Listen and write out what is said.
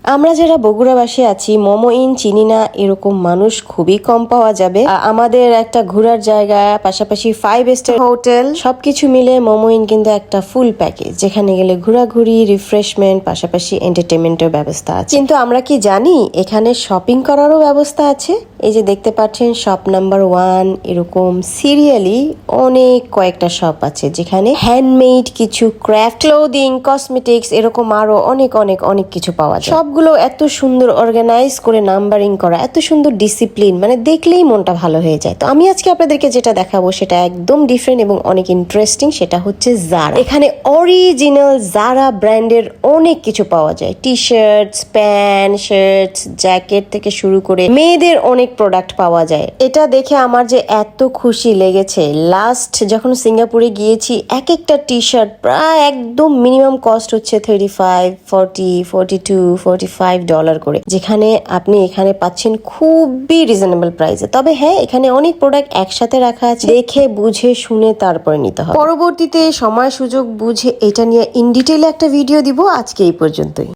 আমরা যারা বগুড়াবাসী আছি মোমো ইন চিনি না এরকম মানুষ খুবই কম পাওয়া যাবে। আমাদের একটা ঘোরার জায়গা, পাশাপাশি 5 স্টার হোটেল, সবকিছু মিলে মোমো ইন কিন্তু একটা ফুল প্যাকেজ, যেখানে গেলে ঘোরাঘুরি, রিফ্রেশমেন্ট, পাশাপাশি এন্টারটেনমেন্টের ব্যবস্থা আছে। কিন্তু আমরা কি জানি এখানে শপিং করারও ব্যবস্থা আছে? এই যে দেখতে পাচ্ছেন শপ নাম্বার 1, এরকম সিরিয়ালি অনেক কয়েকটা শপ আছে, যেখানে হ্যান্ডমেড কিছু ক্রাফট, ক্লোদিং, কসমেটিক্স, এরকম আরো অনেক অনেক অনেক কিছু পাওয়া যায়। সবগুলো এত সুন্দর অর্গানাইজ করে নাম্বারিং করা, এত সুন্দর ডিসিপ্লিন, মানে দেখলেই মনটা ভালো হয়ে যায়। তো আমি আজকে আপনাদেরকে যেটা দেখাবো সেটা একদম ডিফারেন্ট এবং অনেক ইন্টারেস্টিং। সেটা হচ্ছে জারা। এখানে অরিজিনাল জারা ব্র্যান্ডের অনেক কিছু পাওয়া যায়। T shirts, pant, shirts, jacket থেকে শুরু করে মেয়েদের অনেক প্রোডাক্ট পাওয়া যায়। এটা দেখে আমার যে এত খুশি লেগেছে। লাস্ট যখন সিঙ্গাপুরে গিয়েছি, এক একটা টি শার্ট প্রায় একদম মিনিমাম কস্ট হচ্ছে $35, $40, $42, $45 করে, যেখানে আপনি এখানে পাচ্ছেন খুবই রিজনেবল প্রাইসে। তবে হ্যাঁ, এখানে অনেক প্রোডাক্ট একসাথে রাখা আছে, দেখে বুঝে শুনে তারপরে নিতে হবে। পরবর্তীতে সময় সুযোগ বুঝে এটা নিয়ে ইন ডিটেইলে একটা ভিডিও দিব। আজকে এই পর্যন্তই।